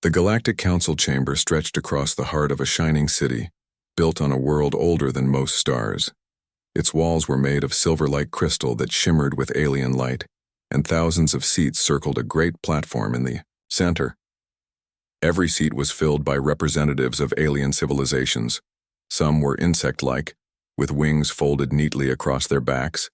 The Galactic Council chamber stretched across the heart of a shining city, built on a world older than most stars. Its walls were made of silver-like crystal that shimmered with alien light, and thousands of seats circled a great platform in the center. Every seat was filled by representatives of alien civilizations. Some were insect-like, with wings folded neatly across their backs.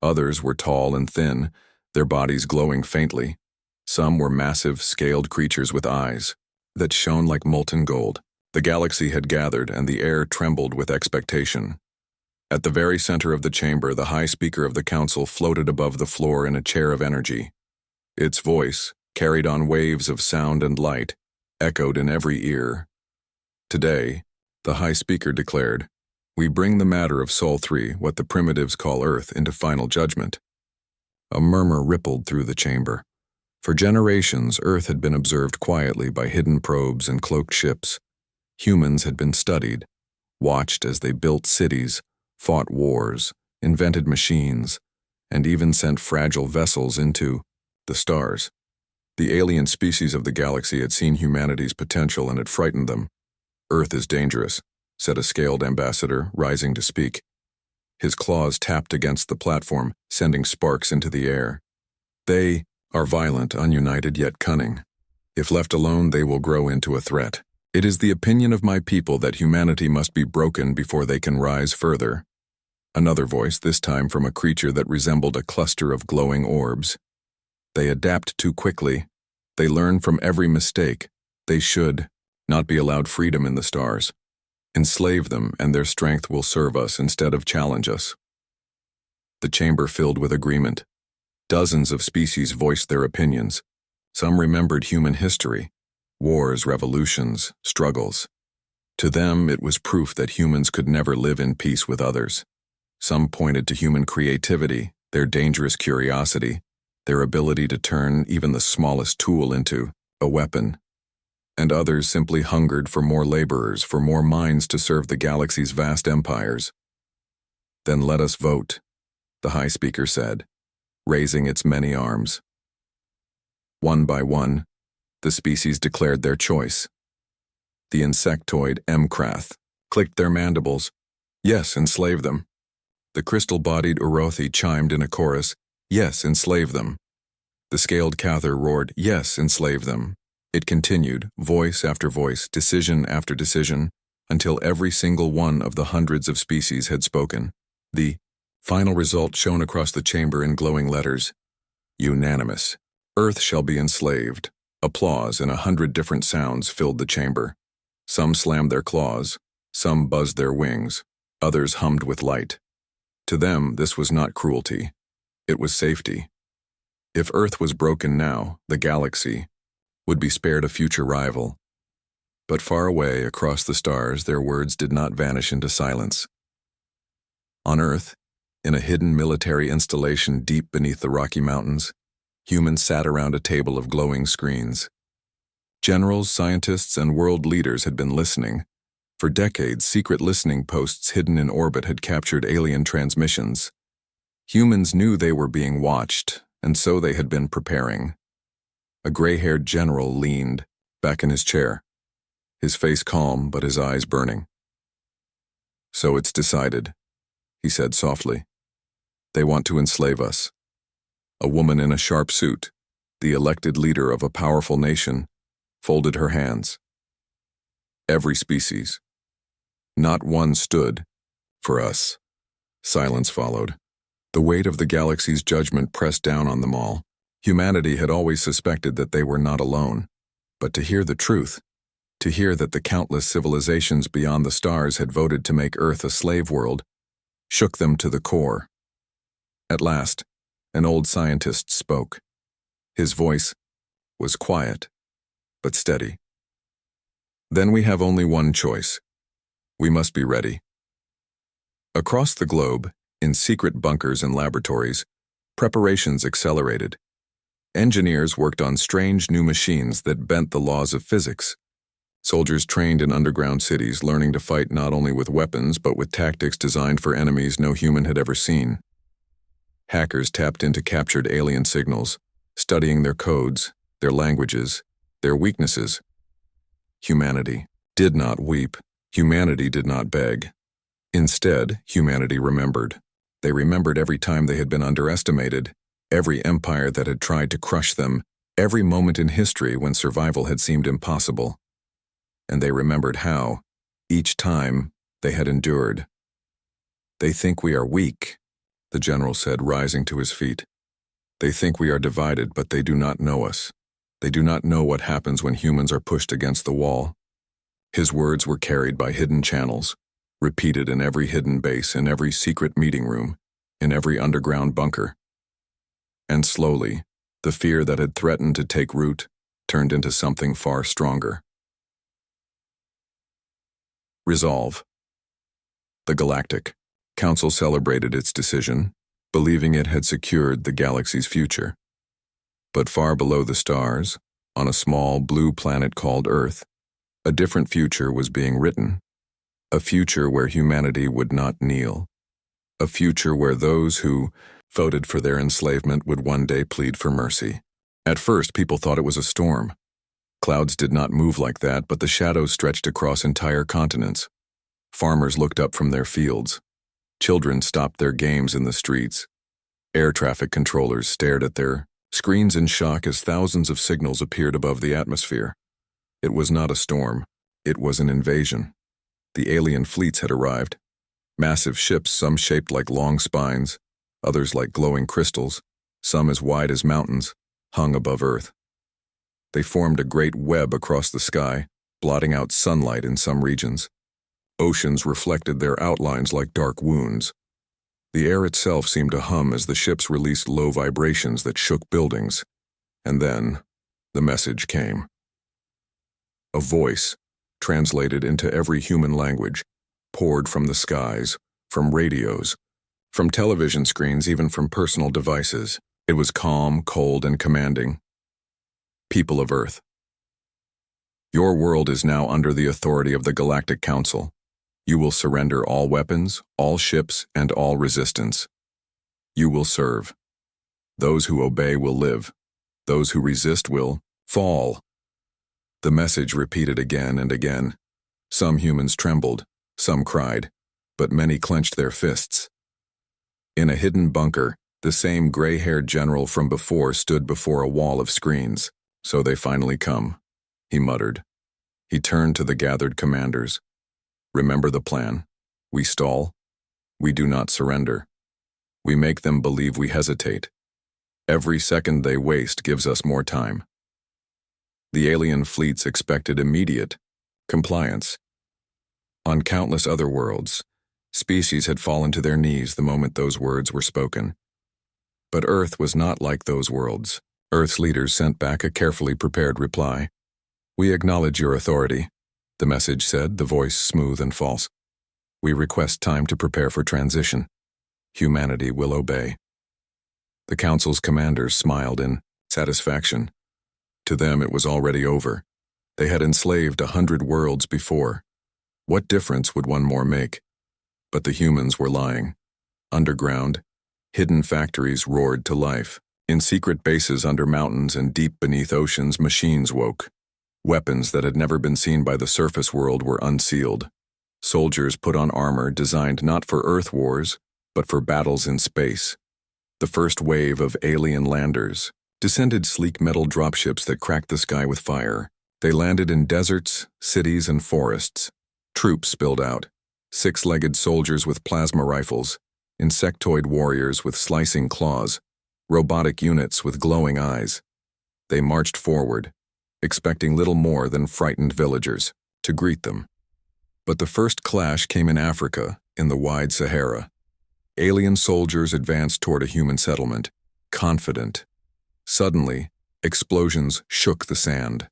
Others were tall and thin, their bodies glowing faintly. Some were massive, scaled creatures with eyes that shone like molten gold. The galaxy had gathered, and the air trembled with expectation. At the very center of the chamber, the High Speaker of the Council floated above the floor in a chair of energy. Its voice, carried on waves of sound and light, echoed in every ear. Today, the High Speaker declared, "We bring the matter of Sol 3, what the primitives call Earth, into final judgment." A murmur rippled through the chamber. For generations, Earth had been observed quietly by hidden probes and cloaked ships. Humans had been studied, watched as they built cities, fought wars, invented machines, and even sent fragile vessels into the stars. The alien species of the galaxy had seen humanity's potential and had frightened them. "Earth is dangerous," said a scaled ambassador, rising to speak. His claws tapped against the platform, sending sparks into the air. "They are violent, ununited, yet cunning. If left alone, they will grow into a threat. It is the opinion of my people that humanity must be broken before they can rise further." Another voice, this time from a creature that resembled a cluster of glowing orbs. "They adapt too quickly. They learn from every mistake. They should not be allowed freedom in the stars. Enslave them, and their strength will serve us instead of challenge us." The chamber filled with agreement. Dozens of species voiced their opinions. Some remembered human history, wars, revolutions, struggles. To them, it was proof that humans could never live in peace with others. Some pointed to human creativity, their dangerous curiosity, their ability to turn even the smallest tool into a weapon. And others simply hungered for more laborers, for more minds to serve the galaxy's vast empires. "Then let us vote," the High Speaker said, raising its many arms. One by one, the species declared their choice. The insectoid Mkrath clicked their mandibles. "Yes, enslave them." The crystal-bodied Urothi chimed in a chorus, "Yes, enslave them." The scaled Cather roared, "Yes, enslave them." It continued, voice after voice, decision after decision, until every single one of the hundreds of species had spoken. The final result shone across the chamber in glowing letters. Unanimous. Earth shall be enslaved. Applause in 100 different sounds filled the chamber. Some slammed their claws, some buzzed their wings, others hummed with light. To them, this was not cruelty. It was safety. If Earth was broken now, the galaxy would be spared a future rival. But far away, across the stars, their words did not vanish into silence. On Earth, in a hidden military installation deep beneath the Rocky Mountains, humans sat around a table of glowing screens. Generals, scientists, and world leaders had been listening. For decades, secret listening posts hidden in orbit had captured alien transmissions. Humans knew they were being watched, and so they had been preparing. A gray-haired general leaned back in his chair, his face calm but his eyes burning. "So it's decided," he said softly. "They want to enslave us." A woman in a sharp suit, the elected leader of a powerful nation, folded her hands. "Every species. Not one stood for us." Silence followed. The weight of the galaxy's judgment pressed down on them all. Humanity had always suspected that they were not alone. But to hear the truth, to hear that the countless civilizations beyond the stars had voted to make Earth a slave world, shook them to the core. At last, an old scientist spoke. His voice was quiet, but steady. "Then we have only one choice. We must be ready." Across the globe, in secret bunkers and laboratories, preparations accelerated. Engineers worked on strange new machines that bent the laws of physics. Soldiers trained in underground cities, learning to fight not only with weapons but with tactics designed for enemies no human had ever seen. Hackers tapped into captured alien signals, studying their codes, their languages, their weaknesses, Humanity did not weep. Humanity did not beg. Instead, humanity remembered. They remembered every time they had been underestimated, every empire that had tried to crush them, every moment in history when survival had seemed impossible. And they remembered how, each time, they had endured. "They think we are weak," the general said, rising to his feet. "They think we are divided, but they do not know us. They do not know what happens when humans are pushed against the wall." His words were carried by hidden channels, repeated in every hidden base, in every secret meeting room, in every underground bunker. And slowly, the fear that had threatened to take root turned into something far stronger. Resolve. The Galactic Council celebrated its decision, believing it had secured the galaxy's future. But far below the stars, on a small blue planet called Earth, a different future was being written. A future where humanity would not kneel. A future where those who voted for their enslavement would one day plead for mercy. At first, people thought it was a storm. Clouds did not move like that, but the shadows stretched across entire continents. Farmers looked up from their fields. Children stopped their games in the streets. Air traffic controllers stared at their screens in shock as thousands of signals appeared above the atmosphere. It was not a storm. It was an invasion. The alien fleets had arrived. Massive ships, some shaped like long spines, others like glowing crystals, some as wide as mountains, hung above Earth. They formed a great web across the sky, blotting out sunlight in some regions. Oceans reflected their outlines like dark wounds. The air itself seemed to hum as the ships released low vibrations that shook buildings. And then, the message came. A voice, translated into every human language, poured from the skies, from radios, from television screens, even from personal devices. It was calm, cold, and commanding. People of Earth. Your world is now under the authority of the Galactic Council. You will surrender all weapons, all ships, and all resistance. You will serve. Those who obey will live. Those who resist will fall. The message repeated again and again. Some humans trembled, some cried, but many clenched their fists. In a hidden bunker, the same gray-haired general from before stood before a wall of screens. "So they finally come," he muttered. He turned to the gathered commanders. "Remember the plan. We stall. We do not surrender. We make them believe we hesitate. Every second they waste gives us more time." The alien fleets expected immediate compliance. On countless other worlds, species had fallen to their knees the moment those words were spoken. But Earth was not like those worlds. Earth's leaders sent back a carefully prepared reply. "We acknowledge your authority," the message said, the voice smooth and false. "We request time to prepare for transition. Humanity will obey." The Council's commanders smiled in satisfaction. To them it was already over. They had enslaved 100 worlds before. What difference would one more make? But the humans were lying. Underground, hidden factories roared to life. In secret bases under mountains and deep beneath oceans, machines woke. Weapons that had never been seen by the surface world were unsealed. Soldiers put on armor designed not for Earth wars, but for battles in space. The first wave of alien landers descended sleek metal dropships that cracked the sky with fire. They landed in deserts, cities, and forests. Troops spilled out. Six-legged soldiers with plasma rifles, insectoid warriors with slicing claws, robotic units with glowing eyes. They marched forward, expecting little more than frightened villagers to greet them. But the first clash came in Africa, in the wide Sahara. Alien soldiers advanced toward a human settlement, confident. Suddenly, explosions shook the sand.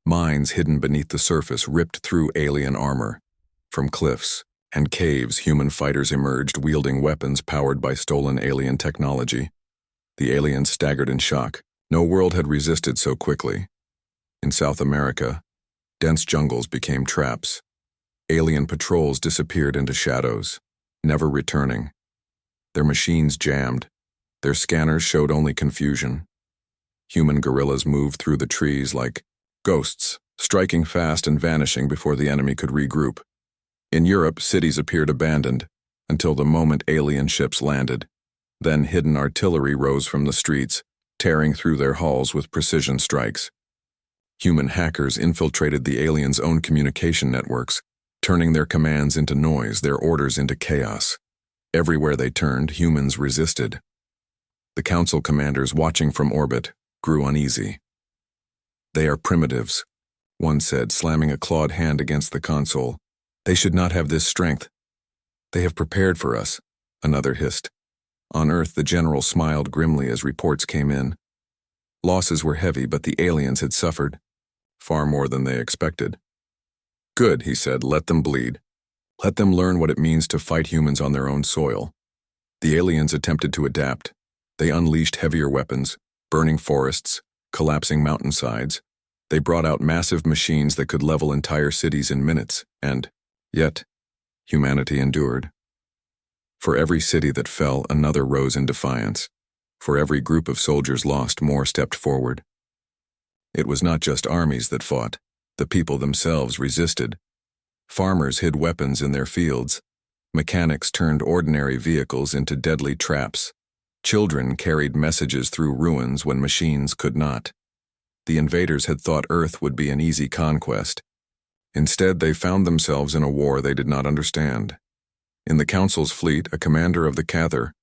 Mines hidden beneath the surface ripped through alien armor. From cliffs and caves, human fighters emerged wielding weapons powered by stolen alien technology. The aliens staggered in shock. No world had resisted so quickly. In South America, dense jungles became traps. Alien patrols disappeared into shadows, never returning. Their machines jammed. Their scanners showed only confusion. Human guerrillas moved through the trees like ghosts striking fast and vanishing before the enemy could regroup. In Europe, cities appeared abandoned until the moment alien ships landed. Then hidden artillery rose from the streets, tearing through their halls with precision strikes. Human hackers infiltrated the aliens' own communication networks, turning their commands into noise, their orders into chaos. Everywhere they turned, humans resisted. The council commanders watching from orbit grew uneasy. "They are primitives," one said, slamming a clawed hand against the console. "They should not have this strength." "They have prepared for us," another hissed. On Earth, the general smiled grimly as reports came in. Losses were heavy, but the aliens had suffered far more than they expected. "Good," he said, "let them bleed. Let them learn what it means to fight humans on their own soil." The aliens attempted to adapt. They unleashed heavier weapons, burning forests, collapsing mountainsides. They brought out massive machines that could level entire cities in minutes, and, yet, humanity endured. For every city that fell, another rose in defiance. For every group of soldiers lost, more stepped forward. It was not just armies that fought. The people themselves resisted. Farmers hid weapons in their fields. Mechanics turned ordinary vehicles into deadly traps. Children carried messages through ruins when machines could not. The invaders had thought Earth would be an easy conquest. Instead, they found themselves in a war they did not understand. In the Council's fleet, a commander of the Cather,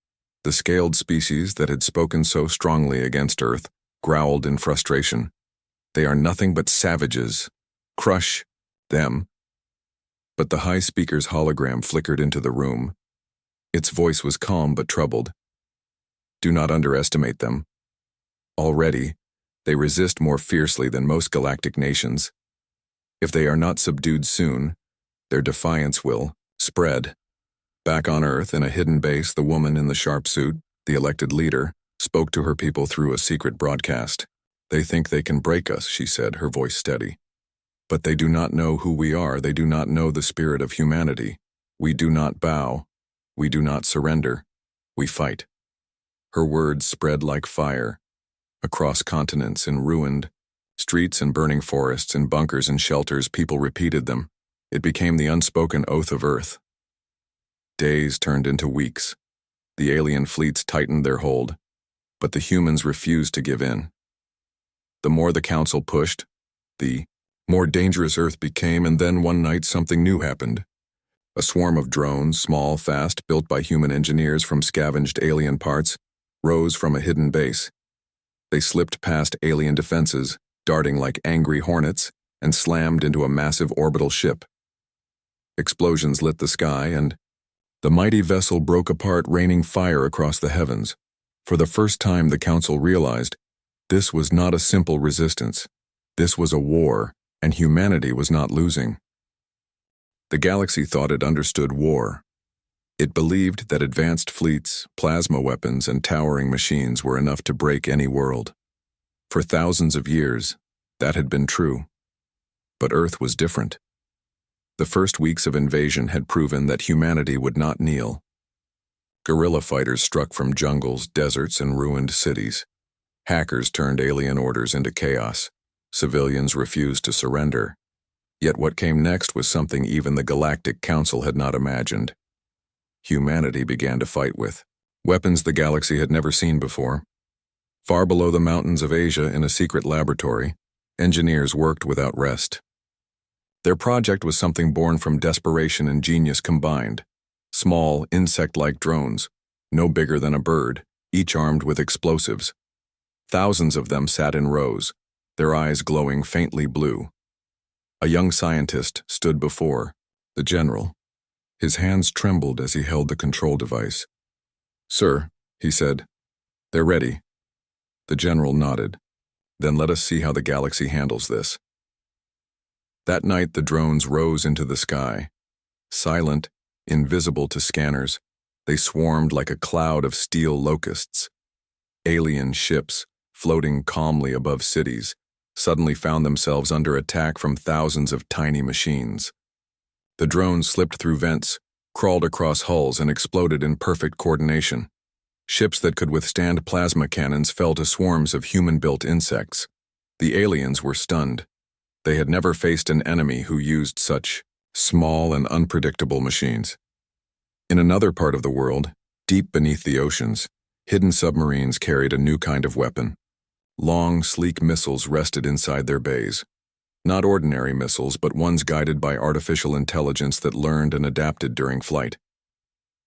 the scaled species that had spoken so strongly against Earth, growled in frustration. "They are nothing but savages. Crush them." But the High Speaker's hologram flickered into the room. Its voice was calm but troubled. "Do not underestimate them. Already, they resist more fiercely than most galactic nations. If they are not subdued soon, their defiance will spread." Back on Earth, in a hidden base, the woman in the sharp suit, the elected leader, spoke to her people through a secret broadcast. "They think they can break us," she said, her voice steady. "But they do not know who we are. They do not know the spirit of humanity. We do not bow. We do not surrender. We fight." Her words spread like fire. Across continents, in ruined streets and burning forests, in bunkers and shelters, people repeated them. It became the unspoken oath of Earth. Days turned into weeks. The alien fleets tightened their hold, but the humans refused to give in. The more the Council pushed, the more dangerous Earth became, and then one night something new happened. A swarm of drones, small, fast, built by human engineers from scavenged alien parts, rose from a hidden base. They slipped past alien defenses, darting like angry hornets, and slammed into a massive orbital ship. Explosions lit the sky, and the mighty vessel broke apart, raining fire across the heavens. For the first time, the Council realized this was not a simple resistance. This was a war, and humanity was not losing. The galaxy thought it understood war. It believed that advanced fleets, plasma weapons, and towering machines were enough to break any world. For thousands of years, that had been true. But Earth was different. The first weeks of invasion had proven that humanity would not kneel. Guerrilla fighters struck from jungles, deserts, and ruined cities. Hackers turned alien orders into chaos. Civilians refused to surrender. Yet what came next was something even the Galactic Council had not imagined. Humanity began to fight with weapons the galaxy had never seen before. Far below the mountains of Asia, in a secret laboratory, engineers worked without rest. Their project was something born from desperation and genius combined. Small, insect-like drones, no bigger than a bird, each armed with explosives. Thousands of them sat in rows, their eyes glowing faintly blue. A young scientist stood before the general. His hands trembled as he held the control device. "Sir," he said, "they're ready." The general nodded. "Then let us see how the galaxy handles this." That night, the drones rose into the sky. Silent, invisible to scanners, they swarmed like a cloud of steel locusts. Alien ships, floating calmly above cities, suddenly found themselves under attack from thousands of tiny machines. The drones slipped through vents, crawled across hulls, and exploded in perfect coordination. Ships that could withstand plasma cannons fell to swarms of human-built insects. The aliens were stunned. They had never faced an enemy who used such small and unpredictable machines. In another part of the world, deep beneath the oceans, hidden submarines carried a new kind of weapon. Long, sleek missiles rested inside their bays. Not ordinary missiles, but ones guided by artificial intelligence that learned and adapted during flight.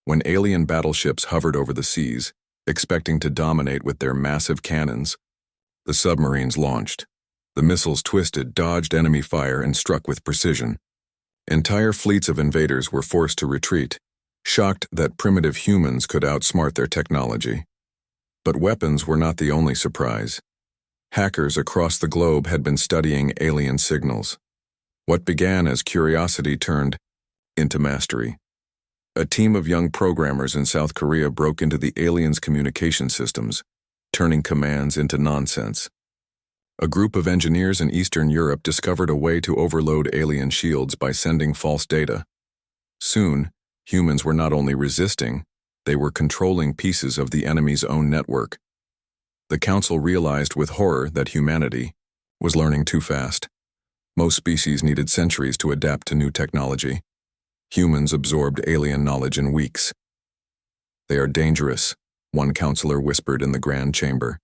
When alien battleships hovered over the seas, expecting to dominate with their massive cannons, the submarines launched. The missiles twisted, dodged enemy fire, and struck with precision. Entire fleets of invaders were forced to retreat, shocked that primitive humans could outsmart their technology. But weapons were not the only surprise. Hackers across the globe had been studying alien signals. What began as curiosity turned into mastery. A team of young programmers in South Korea broke into the aliens' communication systems, turning commands into nonsense. A group of engineers in Eastern Europe discovered a way to overload alien shields by sending false data. Soon, humans were not only resisting, they were controlling pieces of the enemy's own network. The Council realized with horror that humanity was learning too fast. Most species needed centuries to adapt to new technology. Humans absorbed alien knowledge in weeks. "They are dangerous," one counselor whispered in the Grand Chamber.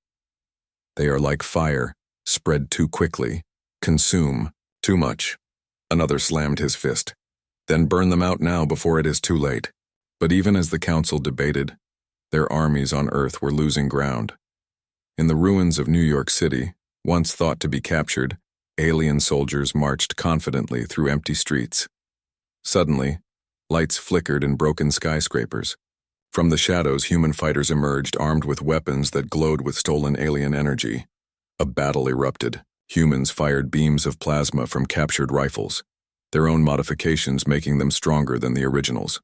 "They are like fire, spread too quickly, consume too much." Another slammed his fist. "Then burn them out now before it is too late." But even as the Council debated, their armies on Earth were losing ground. In the ruins of New York City, once thought to be captured, alien soldiers marched confidently through empty streets. Suddenly, lights flickered in broken skyscrapers. From the shadows, human fighters emerged, armed with weapons that glowed with stolen alien energy. A battle erupted. Humans fired beams of plasma from captured rifles, their own modifications making them stronger than the originals.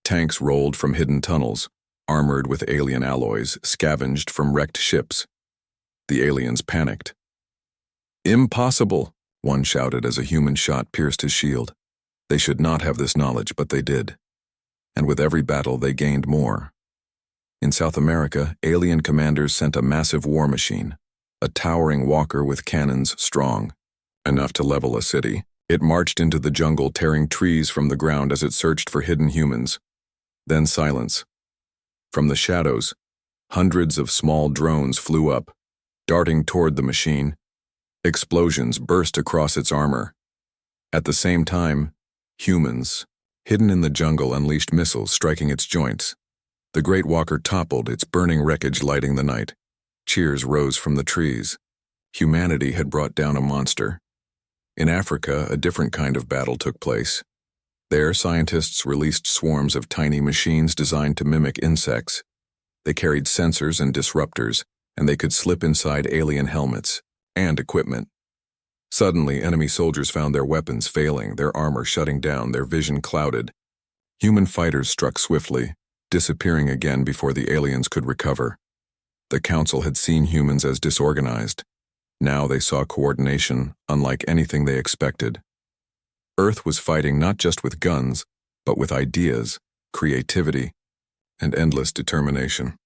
Tanks rolled from hidden tunnels, armored with alien alloys, scavenged from wrecked ships. The aliens panicked. "Impossible," one shouted as a human shot pierced his shield. They should not have this knowledge, but they did. And with every battle, they gained more. In South America, alien commanders sent a massive war machine, a towering walker with cannons strong enough to level a city. It marched into the jungle, tearing trees from the ground as it searched for hidden humans. Then silence. From the shadows, hundreds of small drones flew up, darting toward the machine. Explosions burst across its armor. At the same time, humans, hidden in the jungle, unleashed missiles striking its joints. The great walker toppled, its burning wreckage lighting the night. Cheers rose from the trees. Humanity had brought down a monster. In Africa, a different kind of battle took place. There, scientists released swarms of tiny machines designed to mimic insects. They carried sensors and disruptors, and they could slip inside alien helmets and equipment. Suddenly, enemy soldiers found their weapons failing, their armor shutting down, their vision clouded. Human fighters struck swiftly, disappearing again before the aliens could recover. The Council had seen humans as disorganized. Now they saw coordination unlike anything they expected. Earth was fighting not just with guns, but with ideas, creativity, and endless determination.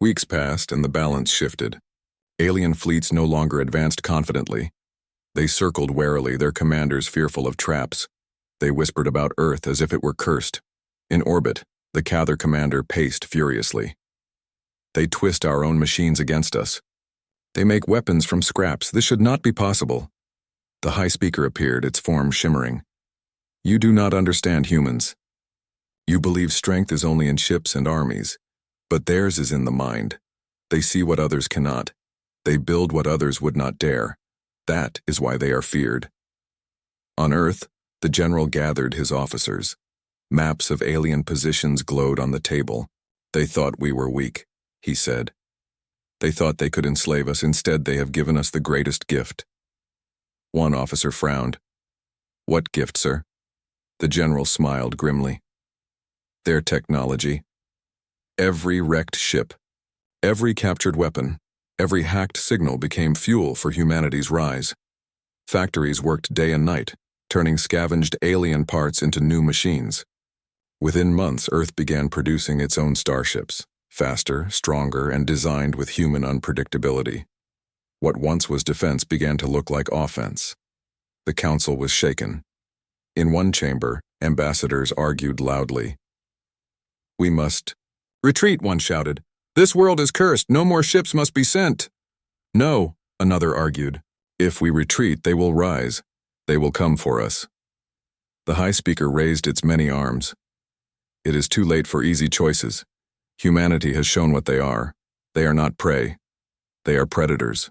Weeks passed and the balance shifted. Alien fleets no longer advanced confidently. They circled warily, their commanders fearful of traps. They whispered about Earth as if it were cursed. In orbit, the Cather commander paced furiously. "They twist our own machines against us. They make weapons from scraps. This should not be possible." The high speaker appeared, its form shimmering. "You do not understand humans. You believe strength is only in ships and armies, but theirs is in the mind. They see what others cannot. They build what others would not dare. That is why they are feared." On Earth, the general gathered his officers. Maps of alien positions glowed on the table. "They thought we were weak," he said. "They thought they could enslave us. Instead, they have given us the greatest gift." One officer frowned. "What gift, sir?" The general smiled grimly. "Their technology. Every wrecked ship, every captured weapon, every hacked signal became fuel for humanity's rise. Factories worked day and night, turning scavenged alien parts into new machines. Within months, Earth began producing its own starships, faster, stronger, and designed with human unpredictability. What once was defense began to look like offense. The council was shaken. In one chamber, ambassadors argued loudly. "We must retreat," one shouted. "This world is cursed. No more ships must be sent." "No," another argued. "If we retreat, they will rise. They will come for us." The High Speaker raised its many arms. "It is too late for easy choices. Humanity has shown what they are. They are not prey. They are predators."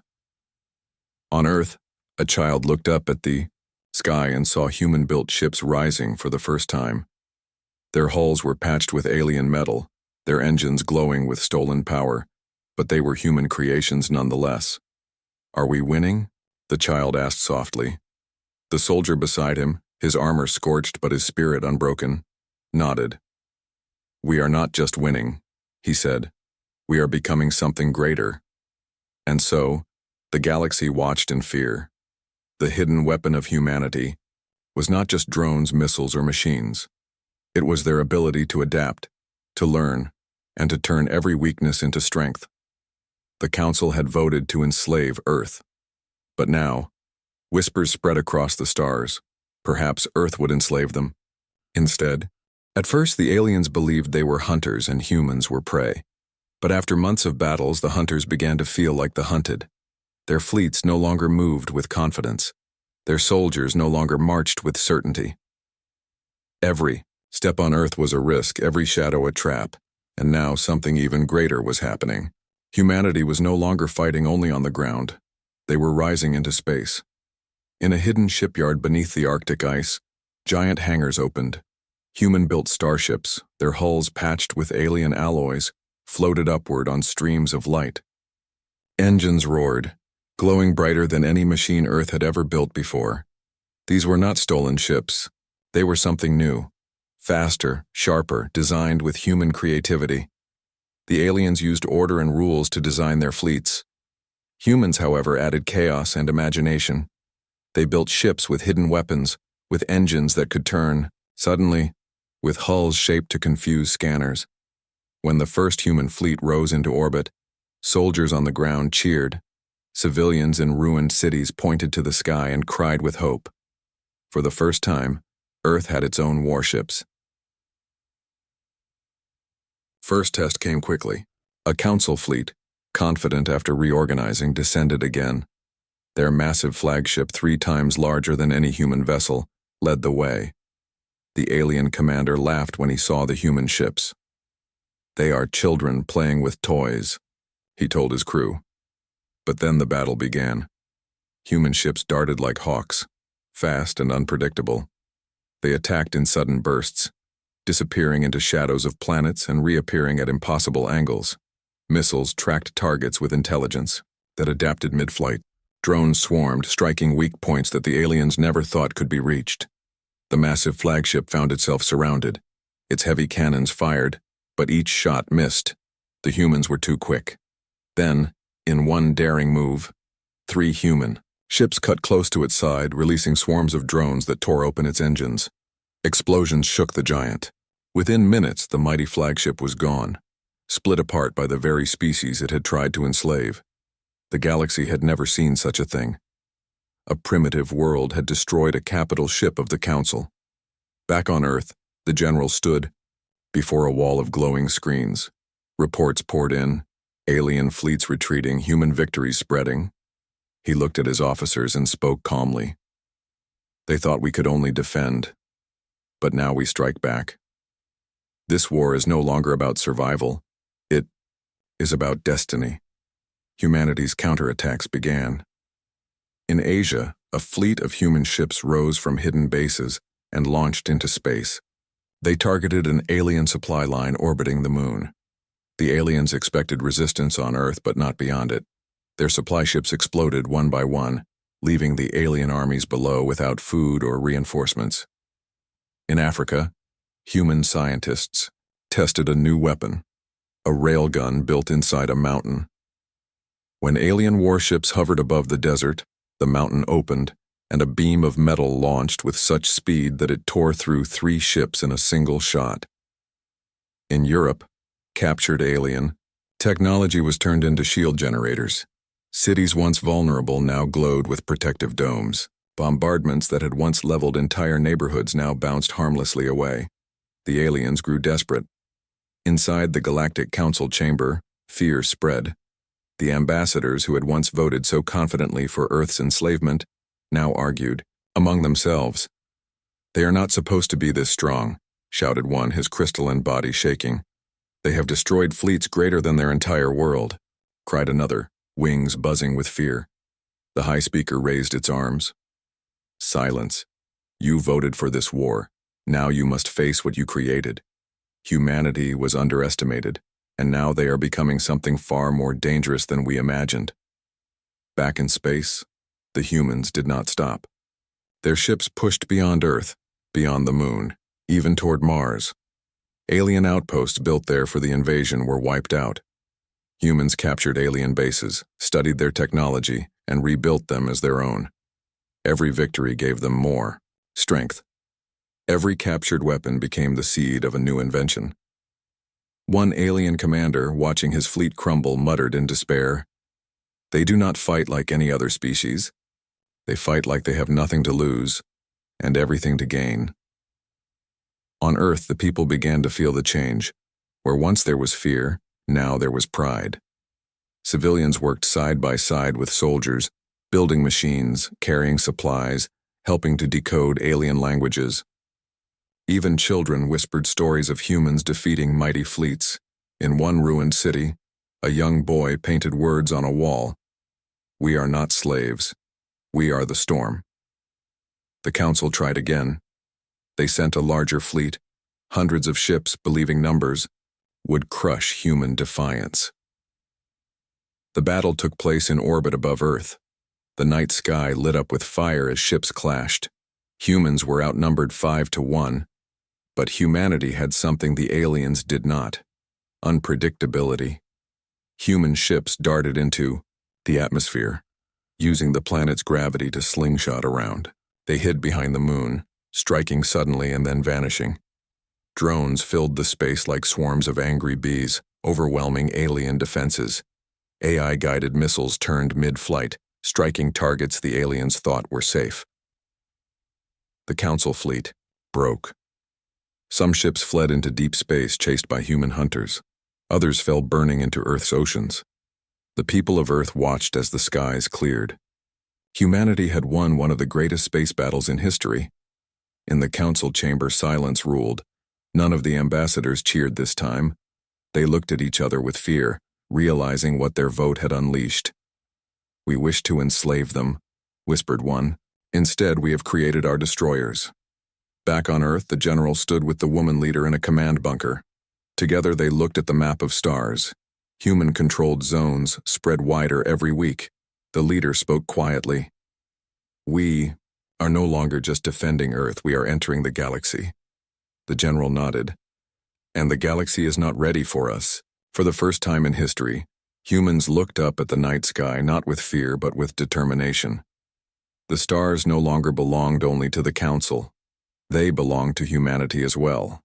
On Earth, a child looked up at the sky and saw human-built ships rising for the first time. Their hulls were patched with alien metal, their engines glowing with stolen power, but they were human creations nonetheless. "Are we winning?" the child asked softly. The soldier beside him, his armor scorched but his spirit unbroken, nodded. "We are not just winning," he said. "We are becoming something greater." And so, the galaxy watched in fear. The hidden weapon of humanity was not just drones, missiles, or machines. It was their ability to adapt, to learn, and to turn every weakness into strength. The Council had voted to enslave Earth. But now, whispers spread across the stars. Perhaps Earth would enslave them. Instead, at first the aliens believed they were hunters and humans were prey. But after months of battles, the hunters began to feel like the hunted. Their fleets no longer moved with confidence. Their soldiers no longer marched with certainty. Every step on Earth was a risk, every shadow a trap, and now something even greater was happening. Humanity was no longer fighting only on the ground. They were rising into space. In a hidden shipyard beneath the Arctic ice, giant hangars opened. Human-built starships, their hulls patched with alien alloys, floated upward on streams of light. Engines roared, glowing brighter than any machine Earth had ever built before. These were not stolen ships. They were something new. Faster, sharper, designed with human creativity. The aliens used order and rules to design their fleets. Humans, however, added chaos and imagination. They built ships with hidden weapons, with engines that could turn, suddenly, with hulls shaped to confuse scanners. When the first human fleet rose into orbit, soldiers on the ground cheered. Civilians in ruined cities pointed to the sky and cried with hope. For the first time, Earth had its own warships. First test came quickly. A council fleet, confident after reorganizing, descended again. Their massive flagship, 3 times larger than any human vessel, led the way. The alien commander laughed when he saw the human ships. "They are children playing with toys," he told his crew. But then the battle began. Human ships darted like hawks, fast and unpredictable. They attacked in sudden bursts, disappearing into shadows of planets and reappearing at impossible angles. Missiles tracked targets with intelligence that adapted mid-flight. Drones swarmed, striking weak points that the aliens never thought could be reached. The massive flagship found itself surrounded. Its heavy cannons fired, but each shot missed. The humans were too quick. Then, in one daring move, 3 human ships cut close to its side, releasing swarms of drones that tore open its engines. Explosions shook the giant. Within minutes, the mighty flagship was gone, split apart by the very species it had tried to enslave. The galaxy had never seen such a thing. A primitive world had destroyed a capital ship of the Council. Back on Earth, the general stood before a wall of glowing screens. Reports poured in, alien fleets retreating, human victories spreading. He looked at his officers and spoke calmly. "They thought we could only defend, but now we strike back. This war is no longer about survival. It is about destiny." Humanity's counterattacks began. In Asia, a fleet of human ships rose from hidden bases and launched into space. They targeted an alien supply line orbiting the moon. The aliens expected resistance on Earth, but not beyond it. Their supply ships exploded one by one, leaving the alien armies below without food or reinforcements. In Africa, human scientists tested a new weapon, a railgun built inside a mountain. When alien warships hovered above the desert, the mountain opened, and a beam of metal launched with such speed that it tore through 3 ships in a single shot. In Europe, captured alien technology was turned into shield generators. Cities once vulnerable now glowed with protective domes. Bombardments that had once leveled entire neighborhoods now bounced harmlessly away. The aliens grew desperate. Inside the Galactic Council chamber, fear spread. The ambassadors who had once voted so confidently for Earth's enslavement now argued, among themselves. "They are not supposed to be this strong," shouted one, his crystalline body shaking. "They have destroyed fleets greater than their entire world," cried another, wings buzzing with fear. The High Speaker raised its arms. "Silence. You voted for this war. Now you must face what you created. Humanity was underestimated, and now they are becoming something far more dangerous than we imagined." Back in space, the humans did not stop. Their ships pushed beyond Earth, beyond the moon, even toward Mars. Alien outposts built there for the invasion were wiped out. Humans captured alien bases, studied their technology, and rebuilt them as their own. Every victory gave them more strength. Every captured weapon became the seed of a new invention. One alien commander, watching his fleet crumble, muttered in despair, "They do not fight like any other species. They fight like they have nothing to lose and everything to gain." On Earth, the people began to feel the change. Where once there was fear, now there was pride. Civilians worked side by side with soldiers, building machines, carrying supplies, helping to decode alien languages. Even children whispered stories of humans defeating mighty fleets. In one ruined city, a young boy painted words on a wall. "We are not slaves. We are the storm." The council tried again. They sent a larger fleet. Hundreds of ships, believing numbers, would crush human defiance. The battle took place in orbit above Earth. The night sky lit up with fire as ships clashed. Humans were outnumbered 5-1, but humanity had something the aliens did not: unpredictability. Human ships darted into the atmosphere, using the planet's gravity to slingshot around. They hid behind the moon, striking suddenly and then vanishing. Drones filled the space like swarms of angry bees, overwhelming alien defenses. AI-guided missiles turned mid-flight, striking targets the aliens thought were safe. The Council fleet broke. Some ships fled into deep space chased by human hunters. Others fell burning into Earth's oceans. The people of Earth watched as the skies cleared. Humanity had won one of the greatest space battles in history. In the council chamber, silence ruled. None of the ambassadors cheered this time. They looked at each other with fear, realizing what their vote had unleashed. "We wish to enslave them," whispered one. "Instead, we have created our destroyers." Back on Earth, the general stood with the woman leader in a command bunker. Together they looked at the map of stars. Human-controlled zones spread wider every week. The leader spoke quietly. "We are no longer just defending Earth, we are entering the galaxy." The general nodded. "And the galaxy is not ready for us." For the first time in history, humans looked up at the night sky not with fear but with determination. The stars no longer belonged only to the council. They belonged to humanity as well.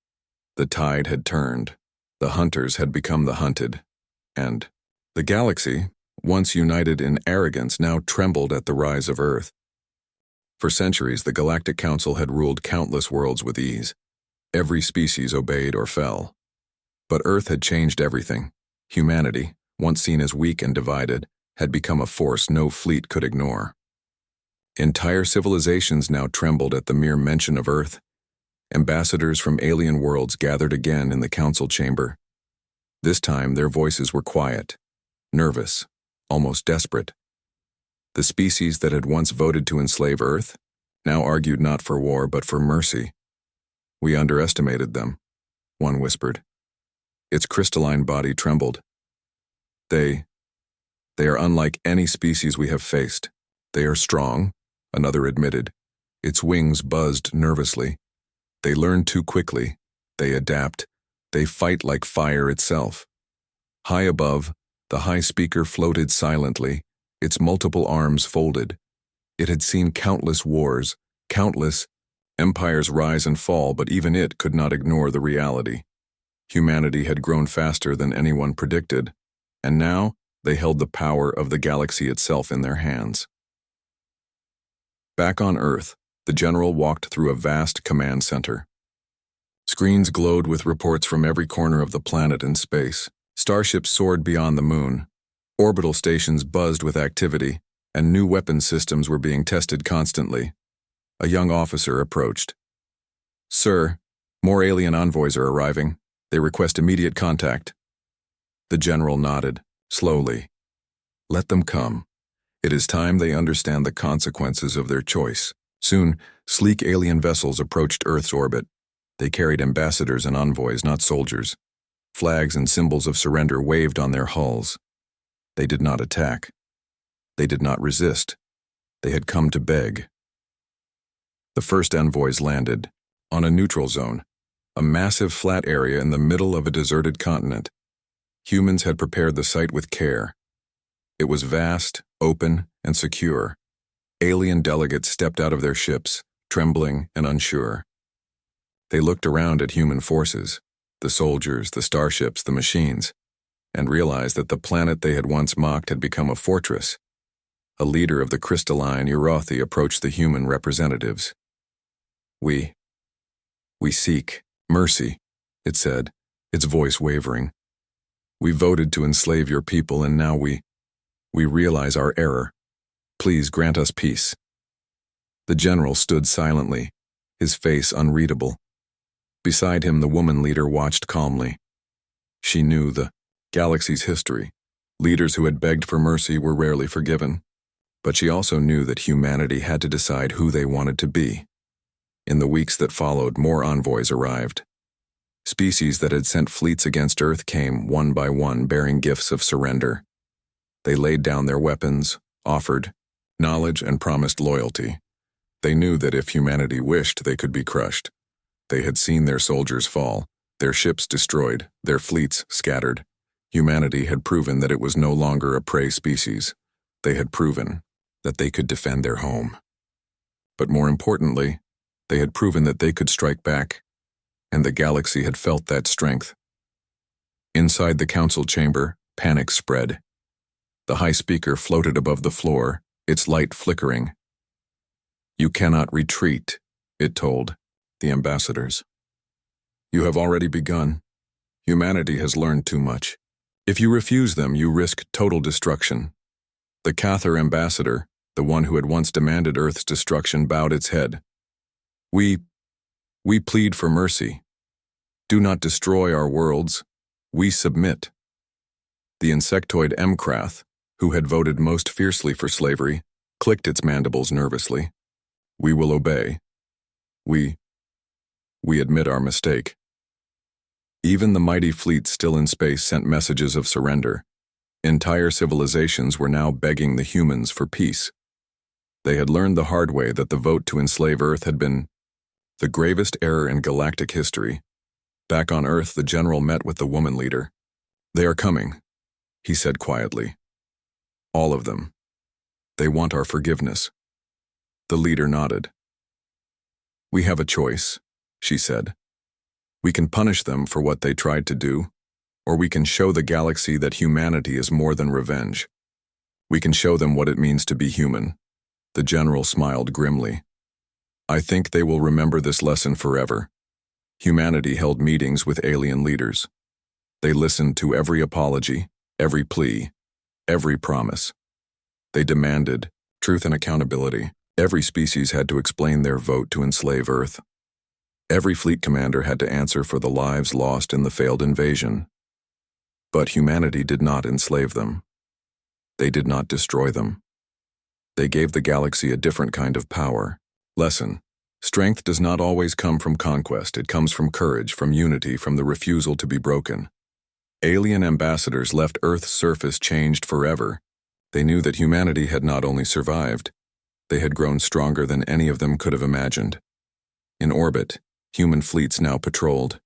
The tide had turned. The hunters had become the hunted. And the galaxy, once united in arrogance, now trembled at the rise of Earth. For centuries, the Galactic Council had ruled countless worlds with ease. Every species obeyed or fell. But Earth had changed everything. Humanity, once seen as weak and divided, had become a force no fleet could ignore. Entire civilizations now trembled at the mere mention of Earth. Ambassadors from alien worlds gathered again in the council chamber. This time their voices were quiet, nervous, almost desperate. The species that had once voted to enslave Earth now argued not for war but for mercy. "We underestimated them," one whispered. Its crystalline body trembled. They are unlike any species we have faced. They are strong," another admitted. Its wings buzzed nervously. "They learn too quickly. They adapt. They fight like fire itself." High above, the High Speaker floated silently, its multiple arms folded. It had seen countless wars, countless empires rise and fall, but even it could not ignore the reality. Humanity had grown faster than anyone predicted, and now they held the power of the galaxy itself in their hands. Back on Earth, the general walked through a vast command center. Screens glowed with reports from every corner of the planet and space. Starships soared beyond the moon. Orbital stations buzzed with activity, and new weapons systems were being tested constantly. A young officer approached. "Sir, more alien envoys are arriving. They request immediate contact." The general nodded, slowly. "Let them come. It is time they understand the consequences of their choice." Soon, sleek alien vessels approached Earth's orbit. They carried ambassadors and envoys, not soldiers. Flags and symbols of surrender waved on their hulls. They did not attack. They did not resist. They had come to beg. The first envoys landed on a neutral zone, a massive flat area in the middle of a deserted continent. Humans had prepared the site with care. It was vast, open, and secure. Alien delegates stepped out of their ships, trembling and unsure. They looked around at human forces, the soldiers, the starships, the machines, and realized that the planet they had once mocked had become a fortress. A leader of the crystalline Urothi approached the human representatives. We seek mercy," it said, its voice wavering. "We voted to enslave your people, and now we realize our error. Please grant us peace." The general stood silently, his face unreadable. Beside him, the woman leader watched calmly. She knew the galaxy's history. Leaders who had begged for mercy were rarely forgiven. But she also knew that humanity had to decide who they wanted to be. In the weeks that followed, more envoys arrived. Species that had sent fleets against Earth came one by one, bearing gifts of surrender. They laid down their weapons, offered knowledge, and promised loyalty. They knew that if humanity wished, they could be crushed. They had seen their soldiers fall, their ships destroyed, their fleets scattered. Humanity had proven that it was no longer a prey species. They had proven that they could defend their home. But more importantly, they had proven that they could strike back, and the galaxy had felt that strength. Inside the council chamber, panic spread. The high speaker floated above the floor, its light flickering. "You cannot retreat," it told the ambassadors. "You have already begun. Humanity has learned too much. If you refuse them, you risk total destruction." The Cathar ambassador, the one who had once demanded Earth's destruction, bowed its head. We plead for mercy. Do not destroy our worlds. We submit." The insectoid Mkrath, who had voted most fiercely for slavery, clicked its mandibles nervously. "We will obey. We admit our mistake." Even the mighty fleet still in space sent messages of surrender. Entire civilizations were now begging the humans for peace. They had learned the hard way that the vote to enslave Earth had been the gravest error in galactic history. Back on Earth, the general met with the woman leader. "They are coming," he said quietly. "All of them. They want our forgiveness." The leader nodded. "We have a choice," she said. "We can punish them for what they tried to do, or we can show the galaxy that humanity is more than revenge. We can show them what it means to be human." The general smiled grimly. "I think they will remember this lesson forever." Humanity held meetings with alien leaders. They listened to every apology, every plea, every promise. They demanded truth and accountability. Every species had to explain their vote to enslave Earth. Every fleet commander had to answer for the lives lost in the failed invasion. But humanity did not enslave them. They did not destroy them. They gave the galaxy a different kind of power. Lesson: strength does not always come from conquest. It comes from courage, from unity, from the refusal to be broken. Alien ambassadors left Earth's surface changed forever. They knew that humanity had not only survived, they had grown stronger than any of them could have imagined. In orbit, human fleets now patrolled.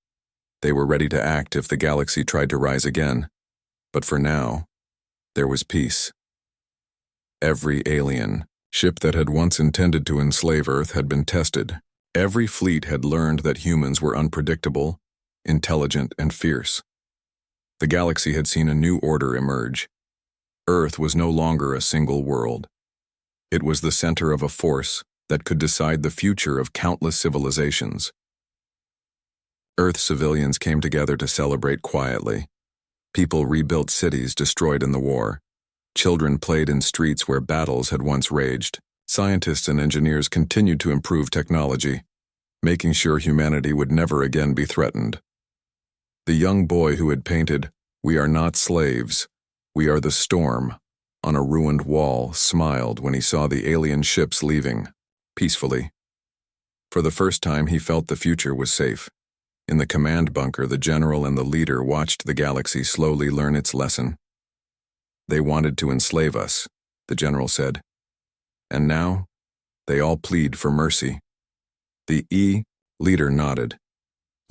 They were ready to act if the galaxy tried to rise again. But for now, there was peace. Every alien ship that had once intended to enslave Earth had been tested. Every fleet had learned that humans were unpredictable, intelligent, and fierce. The galaxy had seen a new order emerge. Earth was no longer a single world. It was the center of a force that could decide the future of countless civilizations. Earth civilians came together to celebrate quietly. People rebuilt cities destroyed in the war. Children played in streets where battles had once raged. Scientists and engineers continued to improve technology, making sure humanity would never again be threatened. The young boy who had painted, "We are not slaves, we are the storm," on a ruined wall smiled when he saw the alien ships leaving, peacefully. For the first time he felt the future was safe. In the command bunker, the general and the leader watched the galaxy slowly learn its lesson. "They wanted to enslave us," the general said. "And now, they all plead for mercy." The leader nodded.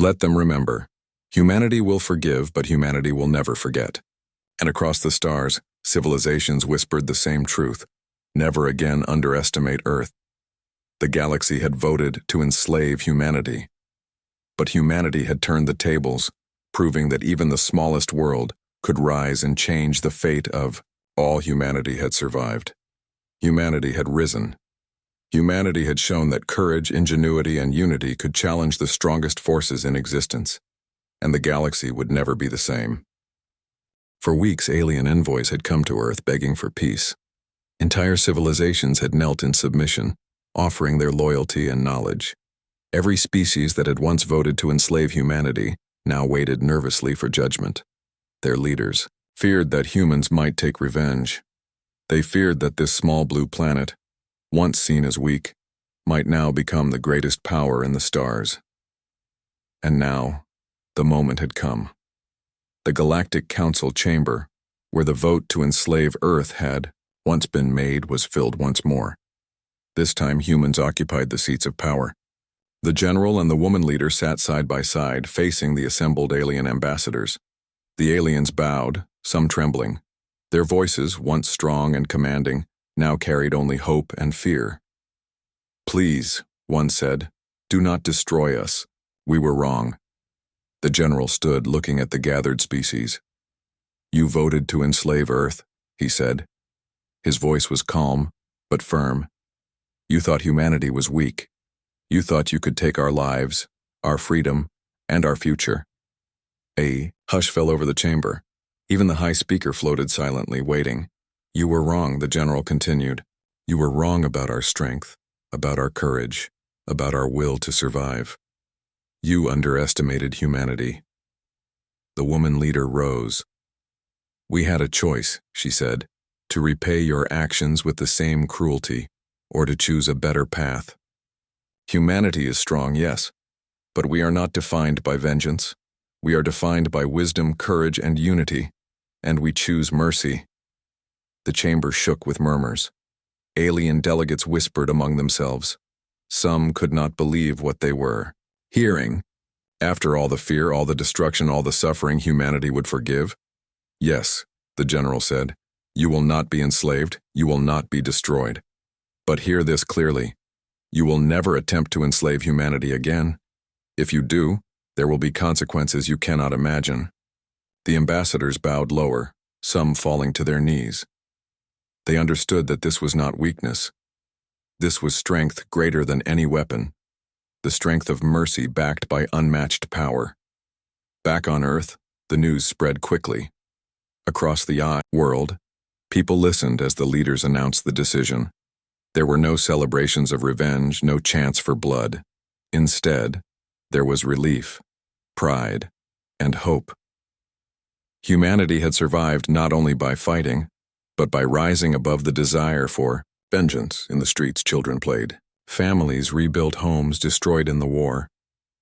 "Let them remember. Humanity will forgive, but humanity will never forget." And across the stars, civilizations whispered the same truth. Never again underestimate Earth. The galaxy had voted to enslave humanity. But humanity had turned the tables, proving that even the smallest world could rise and change the fate of all. Humanity had survived. Humanity had risen. Humanity had shown that courage, ingenuity, and unity could challenge the strongest forces in existence, and the galaxy would never be the same. For weeks, alien envoys had come to Earth begging for peace. Entire civilizations had knelt in submission, offering their loyalty and knowledge. Every species that had once voted to enslave humanity now waited nervously for judgment. Their leaders feared that humans might take revenge. They feared that this small blue planet, once seen as weak, might now become the greatest power in the stars. And now, the moment had come. The Galactic Council chamber, where the vote to enslave Earth had once been made, was filled once more. This time humans occupied the seats of power. The general and the woman leader sat side by side, facing the assembled alien ambassadors. The aliens bowed, some trembling. Their voices, once strong and commanding, now carried only hope and fear. "Please," one said, "do not destroy us. We were wrong." The general stood looking at the gathered species. "You voted to enslave Earth," he said. His voice was calm, but firm. "You thought humanity was weak. You thought you could take our lives, our freedom, and our future." A hush fell over the chamber. Even the high speaker floated silently, waiting. "You were wrong," the general continued. "You were wrong about our strength, about our courage, about our will to survive. You underestimated humanity." The woman leader rose. "We had a choice," she said, "to repay your actions with the same cruelty, or to choose a better path. Humanity is strong, yes, but we are not defined by vengeance. We are defined by wisdom, courage, and unity, and we choose mercy." The chamber shook with murmurs. Alien delegates whispered among themselves. Some could not believe what they were hearing. After all the fear, all the destruction, all the suffering, humanity would forgive? "Yes," the general said. "You will not be enslaved, you will not be destroyed. But hear this clearly. You will never attempt to enslave humanity again. If you do, there will be consequences you cannot imagine." The ambassadors bowed lower, some falling to their knees. They understood that this was not weakness. This was strength greater than any weapon, the strength of mercy backed by unmatched power. Back on Earth, the news spread quickly. Across the world, people listened as the leaders announced the decision. There were no celebrations of revenge, no chance for blood. Instead, there was relief, pride, and hope. Humanity had survived not only by fighting, but by rising above the desire for vengeance. In the streets, children played. Families rebuilt homes destroyed in the war.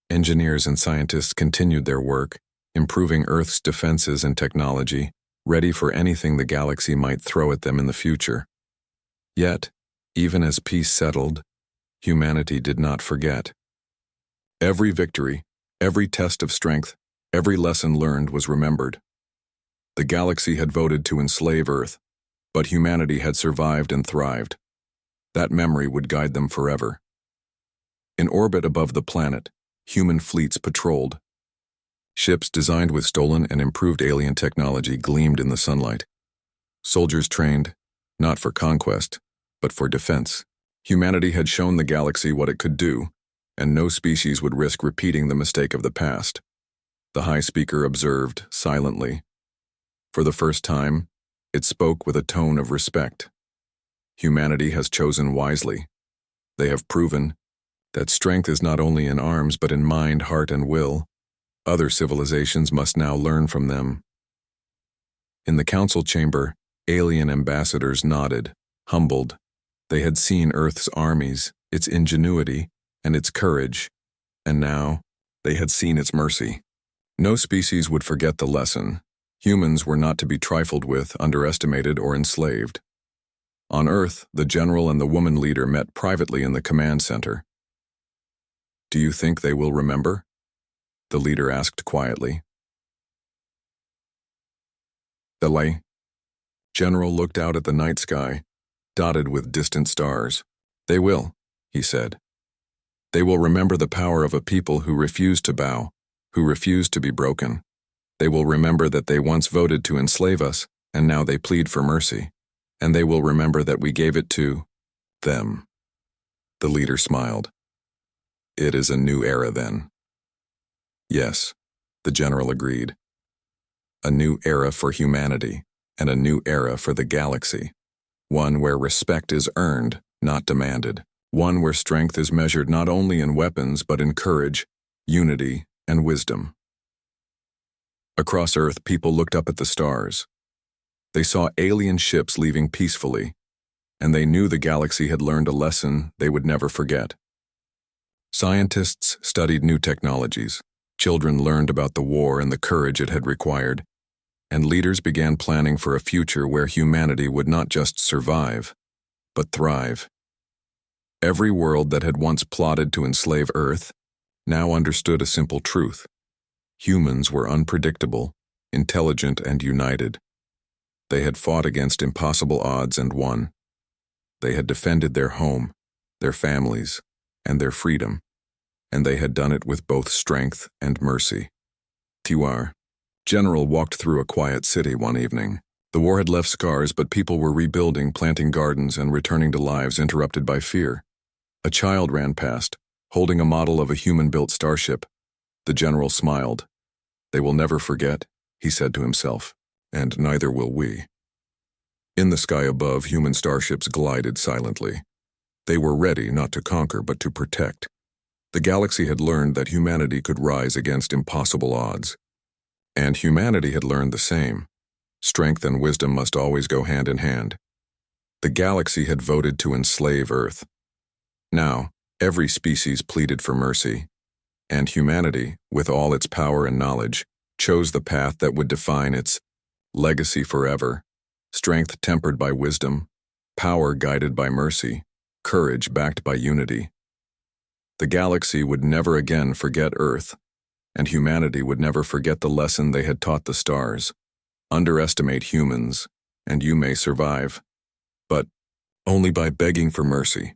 Engineers and scientists continued their work, improving Earth's defenses and technology, ready for anything the galaxy might throw at them in the future. Yet, even as peace settled, humanity did not forget. Every victory, every test of strength, every lesson learned was remembered. The galaxy had voted to enslave Earth, but humanity had survived and thrived. That memory would guide them forever. In orbit above the planet, human fleets patrolled. Ships designed with stolen and improved alien technology gleamed in the sunlight. Soldiers trained, not for conquest, but for defense, Humanity had shown the galaxy what it could do, and no species would risk repeating the mistake of the past. The High Speaker observed, silently. For the first time, it spoke with a tone of respect. Humanity has chosen wisely. They have proven that strength is not only in arms but in mind, heart, and will. Other civilizations must now learn from them. In the council chamber, alien ambassadors nodded, humbled. They had seen Earth's armies, its ingenuity, and its courage, and now they had seen its mercy. No species would forget the lesson. Humans were not to be trifled with, underestimated, or enslaved. On Earth, the general and the woman leader met privately in the command center. "Do you think they will remember?" the leader asked quietly. The general looked out at the night sky, dotted with distant stars. "They will," he said. "They will remember the power of a people who refused to bow, who refused to be broken. They will remember that they once voted to enslave us, and now they plead for mercy. And they will remember that we gave it to them." The leader smiled. "It is a new era then." "Yes," the general agreed. "A new era for humanity, and a new era for the galaxy. One where respect is earned, not demanded. One where strength is measured not only in weapons but in courage, unity, and wisdom." Across Earth, people looked up at the stars. They saw alien ships leaving peacefully, and they knew the galaxy had learned a lesson they would never forget. Scientists studied new technologies. Children learned about the war and the courage it had required, and leaders began planning for a future where humanity would not just survive, but thrive. Every world that had once plotted to enslave Earth now understood a simple truth. Humans were unpredictable, intelligent, and united. They had fought against impossible odds and won. They had defended their home, their families, and their freedom, and they had done it with both strength and mercy. Tiwar, General walked through a quiet city one evening. The war had left scars, but people were rebuilding, planting gardens, and returning to lives interrupted by fear. A child ran past, holding a model of a human-built starship. The general smiled. "They will never forget," he said to himself, "and neither will we." In the sky above, human starships glided silently. They were ready not to conquer but to protect. The galaxy had learned that humanity could rise against impossible odds. And humanity had learned the same. Strength and wisdom must always go hand in hand. The galaxy had voted to enslave Earth. Now, every species pleaded for mercy, and humanity, with all its power and knowledge, chose the path that would define its legacy forever: strength tempered by wisdom, power guided by mercy, courage backed by unity. The galaxy would never again forget Earth, and humanity would never forget the lesson they had taught the stars. Underestimate humans, and you may survive, but only by begging for mercy.